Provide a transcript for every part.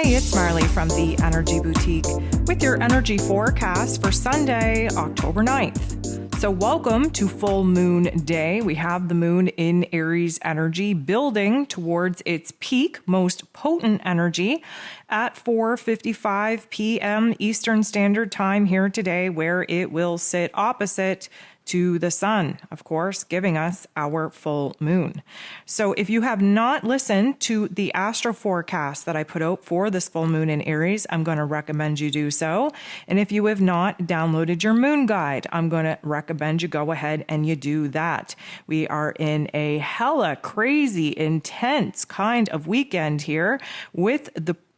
It's Marley from the Energy Boutique with your energy forecast for Sunday, October 9th. So welcome to full moon day. We have the moon in Aries energy building towards its peak, most potent energy at 4:55 p.m. Eastern Standard Time here today, where it will sit opposite to the sun, of course, giving us our full moon. So if you have not listened to the astro forecast that I put out for this full moon in Aries, I'm going to recommend you do so. And if you have not downloaded your moon guide, I'm going to recommend you go ahead and you do that. We are in a hella crazy, intense kind of weekend here with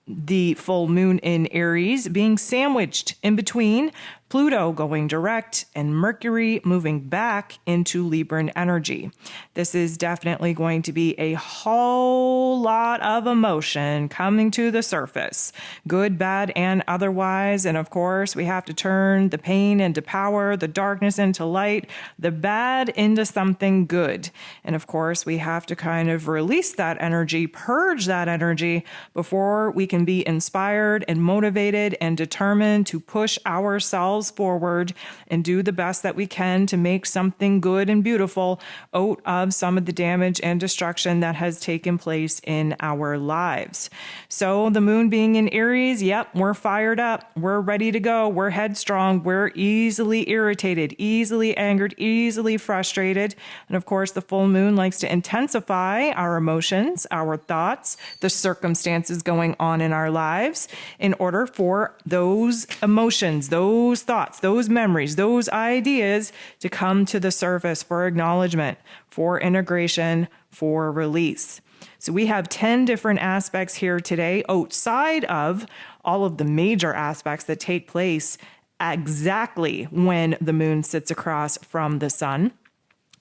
the full moon in Aries being sandwiched in between Pluto going direct and Mercury moving back into Libran energy. This is definitely going to be a whole lot of emotion coming to the surface, good, bad, and otherwise. And of course, we have to turn the pain into power, the darkness into light, the bad into something good. And of course, we have to kind of release that energy, purge that energy before we can be inspired and motivated and determined to push ourselves forward and do the best that we can to make something good and beautiful out of some of the damage and destruction that has taken place in our lives. So the moon being in Aries, yep, we're fired up. We're ready to go. We're headstrong. We're easily irritated, easily angered, easily frustrated. And of course, the full moon likes to intensify our emotions, our thoughts, the circumstances going on in our lives in order for those emotions, those thoughts, those memories, those ideas to come to the surface for acknowledgement, for integration, for release. So we have 10 different aspects here today outside of all of the major aspects that take place exactly when the moon sits across from the sun.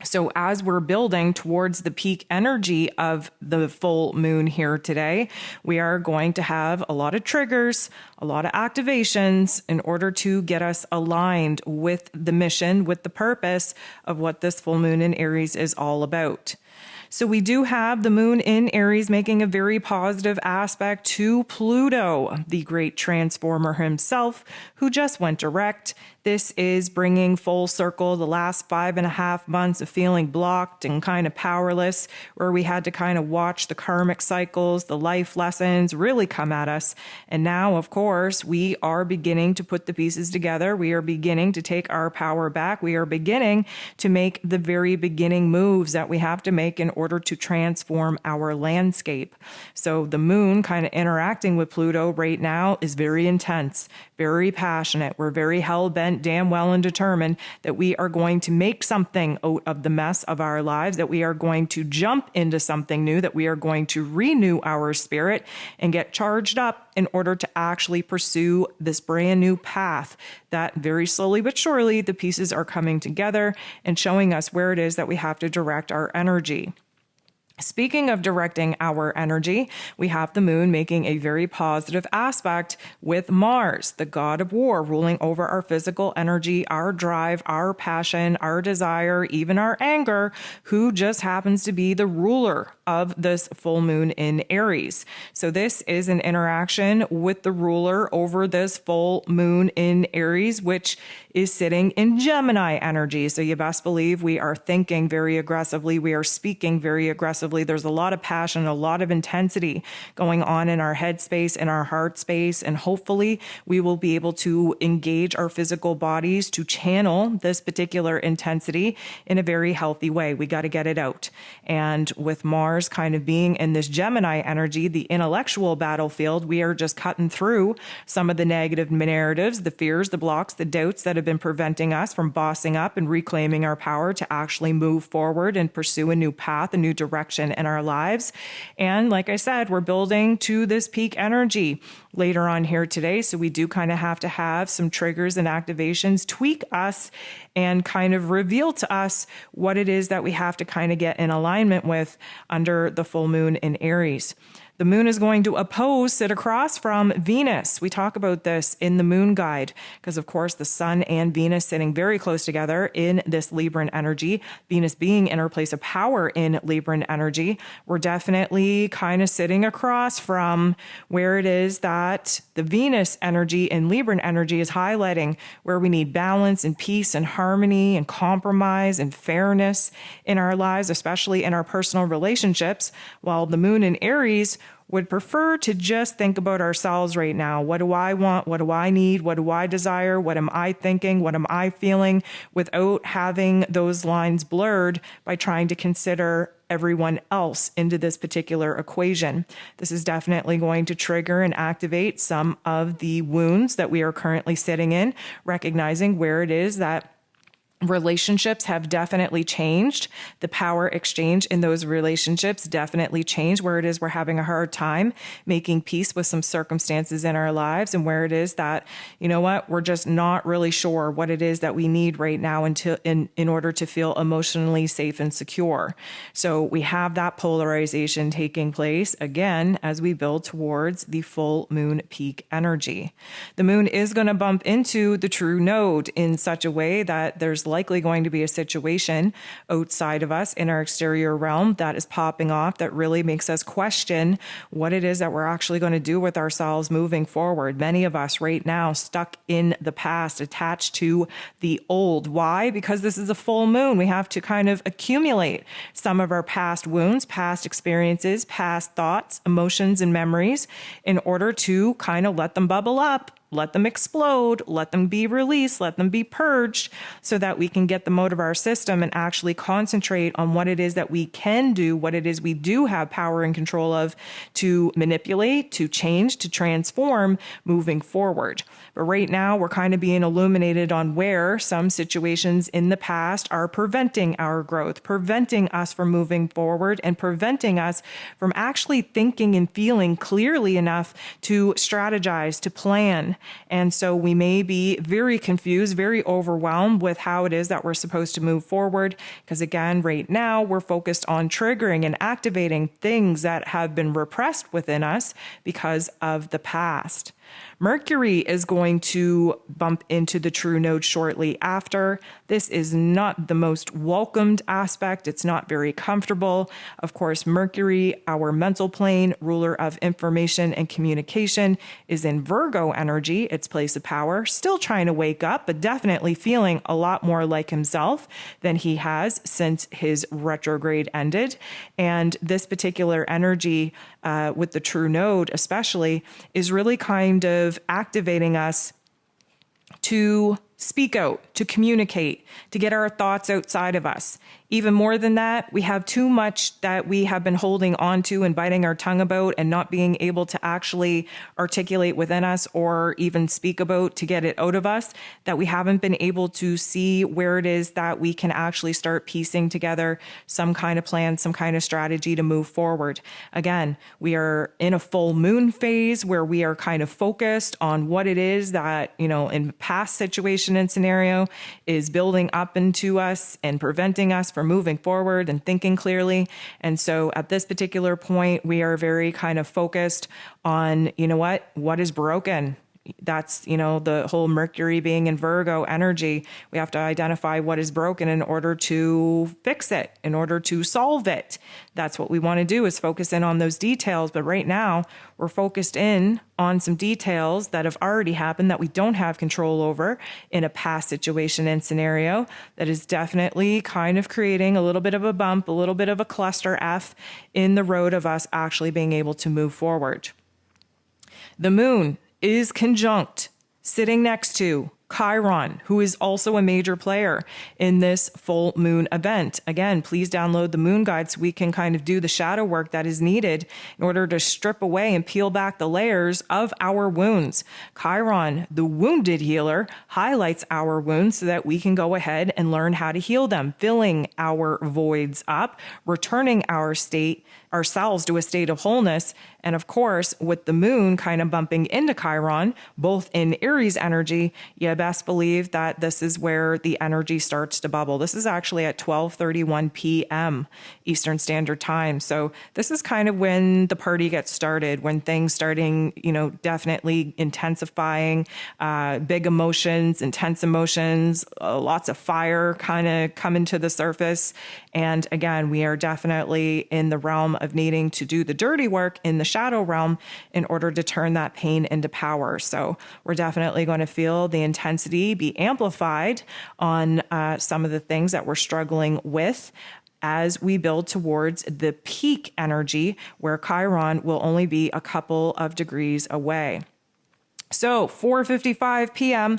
So as we're building towards the peak energy of the full moon here today, we are going to have a lot of triggers, a lot of activations in order to get us aligned with the mission, with the purpose of what this full moon in Aries is all about. So we do have the moon in Aries making a very positive aspect to Pluto, the great transformer himself, who just went direct. This is bringing full circle the last 5.5 months of feeling blocked and kind of powerless, where we had to kind of watch the karmic cycles, the life lessons really come at us. And now, of course, we are beginning to put the pieces together. We are beginning to take our power back. We are beginning to make the very beginning moves that we have to make in order to transform our landscape. So the moon kind of interacting with Pluto right now is very intense, very passionate. We're very hell-bent, damn well and determined that we are going to make something out of the mess of our lives, that we are going to jump into something new, that we are going to renew our spirit and get charged up in order to actually pursue this brand new path that very slowly but surely the pieces are coming together and showing us where it is that we have to direct our energy. Speaking of directing our energy, we have the moon making a very positive aspect with Mars, the god of war, ruling over our physical energy, our drive, our passion, our desire, even our anger, who just happens to be the ruler of this full moon in Aries. So this is an interaction with the ruler over this full moon in Aries, which is sitting in Gemini energy. So you best believe we are thinking very aggressively. We are speaking very aggressively. There's a lot of passion, a lot of intensity going on in our head space, in our heart space. And hopefully we will be able to engage our physical bodies to channel this particular intensity in a very healthy way. We got to get it out. And with Mars kind of being in this Gemini energy, the intellectual battlefield, we are just cutting through some of the negative narratives, the fears, the blocks, the doubts that have been preventing us from bossing up and reclaiming our power to actually move forward and pursue a new path, a new direction in our lives. And like I said, we're building to this peak energy later on here today. So we do kind of have to have some triggers and activations tweak us and kind of reveal to us what it is that we have to kind of get in alignment with under the full moon in Aries. The moon is going to sit across from Venus. We talk about this in the moon guide because, of course, the sun and Venus sitting very close together in this Libran energy, Venus being in her place of power in Libran energy. We're definitely kind of sitting across from where it is that the Venus energy and Libran energy is highlighting where we need balance and peace and harmony and compromise and fairness in our lives, especially in our personal relationships, while the moon in Aries would prefer to just think about ourselves right now. What do I want? What do I need? What do I desire? What am I thinking? What am I feeling? Without having those lines blurred by trying to consider everyone else into this particular equation. This is definitely going to trigger and activate some of the wounds that we are currently sitting in, recognizing where it is that relationships have definitely changed. The power exchange in those relationships definitely changed, where it is we're having a hard time making peace with some circumstances in our lives, and where it is that, you know what, we're just not really sure what it is that we need right now in order to feel emotionally safe and secure. So we have that polarization taking place again as we build towards the full moon peak energy. The moon is going to bump into the true node in such a way that there's likely going to be a situation outside of us in our exterior realm that is popping off that really makes us question what it is that we're actually going to do with ourselves moving forward. Many of us right now stuck in the past, attached to the old. Why? Because this is a full moon. We have to kind of accumulate some of our past wounds, past experiences, past thoughts, emotions, and memories in order to kind of let them bubble up, let them explode, let them be released, let them be purged so that we can get them out of our system and actually concentrate on what it is that we can do, what it is we do have power and control of to manipulate, to change, to transform moving forward. But right now we're kind of being illuminated on where some situations in the past are preventing our growth, preventing us from moving forward, and preventing us from actually thinking and feeling clearly enough to strategize, to plan. And so we may be very confused, very overwhelmed with how it is that we're supposed to move forward. Because again, right now we're focused on triggering and activating things that have been repressed within us because of the past. Mercury is going to bump into the true node shortly after. This is not the most welcomed aspect. It's not very comfortable. Of course, Mercury, our mental plane, ruler of information and communication, is in Virgo energy, its place of power, still trying to wake up, but definitely feeling a lot more like himself than he has since his retrograde ended. And this particular energy with the true node especially is really kind of activating us to speak out, to communicate, to get our thoughts outside of us. Even more than that, we have too much that we have been holding on to and biting our tongue about and not being able to actually articulate within us or even speak about to get it out of us, that we haven't been able to see where it is that we can actually start piecing together some kind of plan, some kind of strategy to move forward. Again, we are in a full moon phase where we are kind of focused on what it is that, in past situation and scenario is building up into us and preventing us from moving forward and thinking clearly. And so at this particular point, we are very kind of focused on, what is broken. That's, the whole Mercury being in Virgo energy. We have to identify what is broken in order to fix it, in order to solve it. That's what we want to do, is focus in on those details. But right now we're focused in on some details that have already happened that we don't have control over in a past situation and scenario that is definitely kind of creating a little bit of a bump, a little bit of a cluster F in the road of us actually being able to move forward. The moon is conjunct, sitting next to Chiron, who is also a major player in this full moon event. Again, please download the moon guide so we can kind of do the shadow work that is needed in order to strip away and peel back the layers of our wounds. Chiron, the wounded healer, highlights our wounds so that we can go ahead and learn how to heal them, filling our voids up, returning our state, ourselves to a state of wholeness. And of course, with the moon kind of bumping into Chiron, both in Aries energy, you best believe that this is where the energy starts to bubble. This is actually at 12:31 p.m. Eastern Standard Time. So this is kind of when the party gets started, when things starting, definitely intensifying, big emotions, intense emotions, lots of fire kind of coming to the surface. And again, we are definitely in the realm of needing to do the dirty work in the shadow realm in order to turn that pain into power. So we're definitely going to feel the intensity be amplified on some of the things that we're struggling with as we build towards the peak energy where Chiron will only be a couple of degrees away. So 4:55 p.m.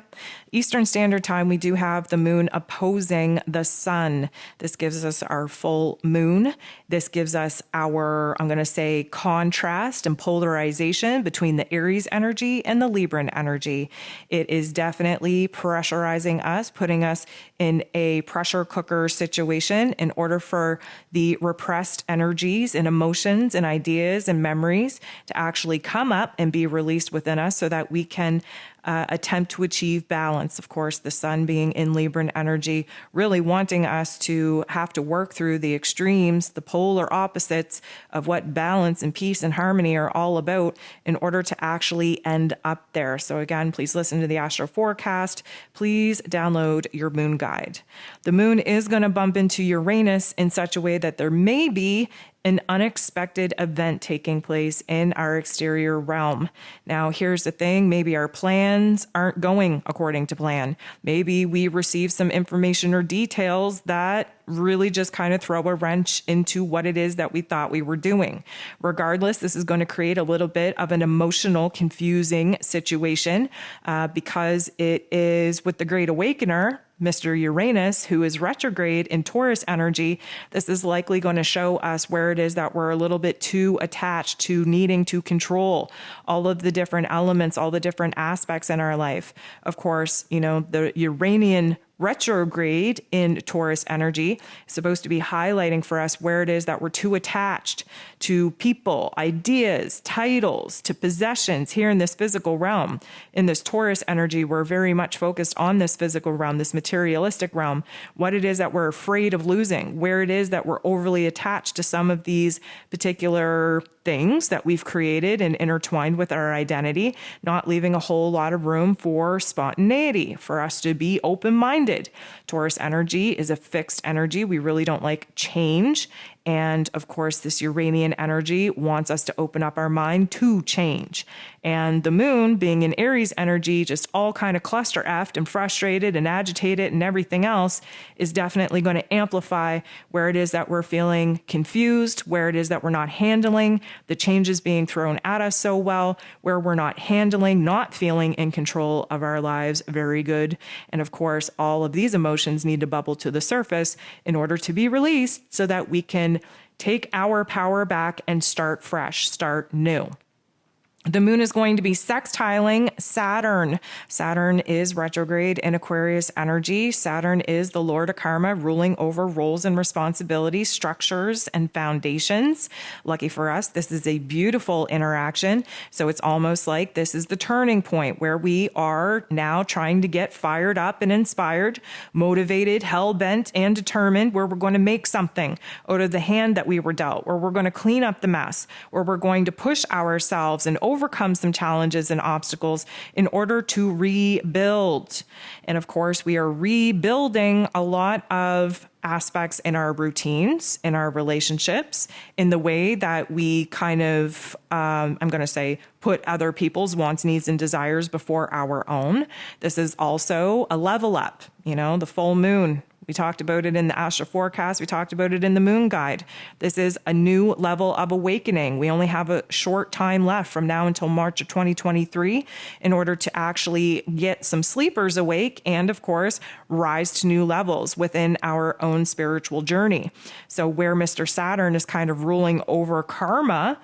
Eastern Standard Time, we do have the moon opposing the sun. This gives us our full moon. This gives us our, I'm going to say, contrast and polarization between the Aries energy and the Libran energy. It is definitely pressurizing us, putting us in a pressure cooker situation in order for the repressed energies and emotions and ideas and memories to actually come up and be released within us so that we can attempt to achieve balance. Of course, the sun being in Libran energy, really wanting us to have to work through the extremes, the polar opposites of what balance and peace and harmony are all about in order to actually end up there. So again, please listen to the astro forecast. Please download your moon guide. The moon is going to bump into Uranus in such a way that there may be an unexpected event taking place in our exterior realm. Now, here's the thing. Maybe our plans aren't going according to plan. Maybe we receive some information or details that really just kind of throw a wrench into what it is that we thought we were doing. Regardless, this is going to create a little bit of an emotional, confusing situation because it is with the Great Awakener, Mr. Uranus, who is retrograde in Taurus energy. This is likely going to show us where it is that we're a little bit too attached to needing to control all of the different elements, all the different aspects in our life. Of course, the Uranian retrograde in Taurus energy is supposed to be highlighting for us where it is that we're too attached to people, ideas, titles, to possessions here in this physical realm. In this Taurus energy, we're very much focused on this physical realm, this materialistic realm, what it is that we're afraid of losing, where it is that we're overly attached to some of these particular things that we've created and intertwined with our identity, not leaving a whole lot of room for spontaneity, for us to be open-minded. Taurus energy is a fixed energy. We really don't like change. And of course, this Uranian energy wants us to open up our mind to change. And the moon being in Aries energy, just all kind of cluster effed and frustrated and agitated and everything else, is definitely going to amplify where it is that we're feeling confused, where it is that we're not handling the changes being thrown at us so well, where we're not handling, not feeling in control of our lives very good. And of course, all of these emotions need to bubble to the surface in order to be released so that we can take our power back and start fresh, start new. The moon is going to be sextiling Saturn. Saturn is retrograde in Aquarius energy. Saturn is the Lord of Karma, ruling over roles and responsibilities, structures, and foundations. Lucky for us, this is a beautiful interaction. So it's almost like this is the turning point where we are now trying to get fired up and inspired, motivated, hell-bent, and determined, where we're going to make something out of the hand that we were dealt, where we're going to clean up the mess, where we're going to push ourselves and overcome some challenges and obstacles in order to rebuild. And of course, we are rebuilding a lot of aspects in our routines, in our relationships, in the way that we kind of, I'm going to say, put other people's wants, needs, and desires before our own. This is also a level up, the full moon. We talked about it in the astro forecast. We talked about it in the moon guide. This is a new level of awakening. We only have a short time left from now until March of 2023 in order to actually get some sleepers awake and, of course, rise to new levels within our own spiritual journey. So where Mr. Saturn is kind of ruling over karma,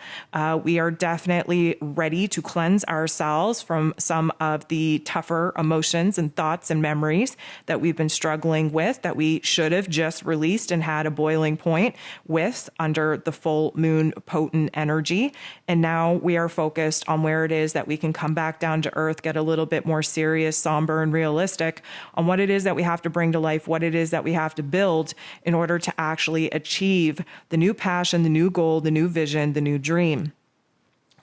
we are definitely ready to cleanse ourselves from some of the tougher emotions and thoughts and memories that we've been struggling with, that that we should have just released and had a boiling point with under the full moon potent energy. And now we are focused on where it is that we can come back down to earth, get a little bit more serious, somber, and realistic on what it is that we have to bring to life, what it is that we have to build in order to actually achieve the new passion, the new goal, the new vision, the new dream.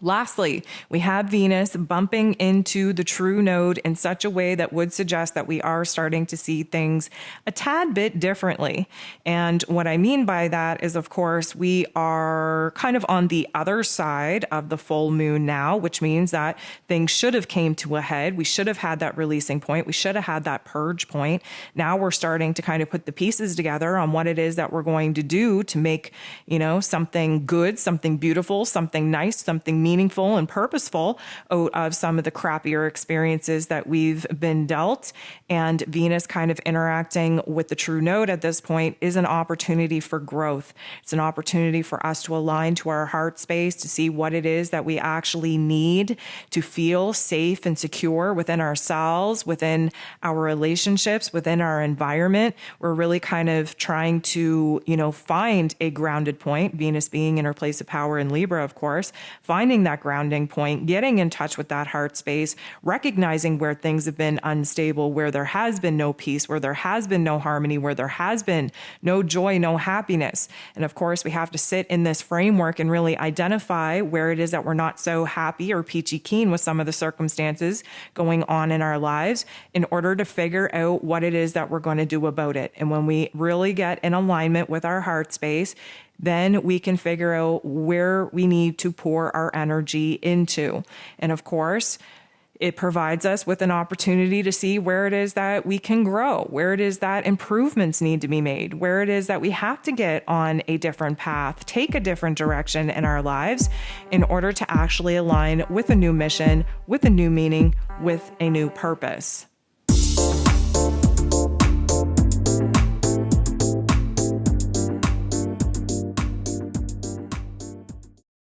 Lastly, we have Venus bumping into the true node in such a way that would suggest that we are starting to see things a tad bit differently. And what I mean by that is, of course, we are kind of on the other side of the full moon now, which means that things should have came to a head. We should have had that releasing point. We should have had that purge point. Now we're starting to kind of put the pieces together on what it is that we're going to do to make, something good, something beautiful, something nice, something meaningful and purposeful out of some of the crappier experiences that we've been dealt. And Venus kind of interacting with the true node at this point is an opportunity for growth. It's an opportunity for us to align to our heart space, to see what it is that we actually need to feel safe and secure within ourselves, within our relationships, within our environment. We're really kind of trying to, find a grounded point, Venus being in her place of power in Libra, of course, finding that grounding point, getting in touch with that heart space, recognizing where things have been unstable, where there has been no peace, where there has been no harmony, where there has been no joy, no happiness. And of course, we have to sit in this framework and really identify where it is that we're not so happy or peachy keen with some of the circumstances going on in our lives in order to figure out what it is that we're going to do about it. And when we really get in alignment with our heart space, then we can figure out where we need to pour our energy into. And of course, it provides us with an opportunity to see where it is that we can grow, where it is that improvements need to be made, where it is that we have to get on a different path, take a different direction in our lives in order to actually align with a new mission, with a new meaning, with a new purpose.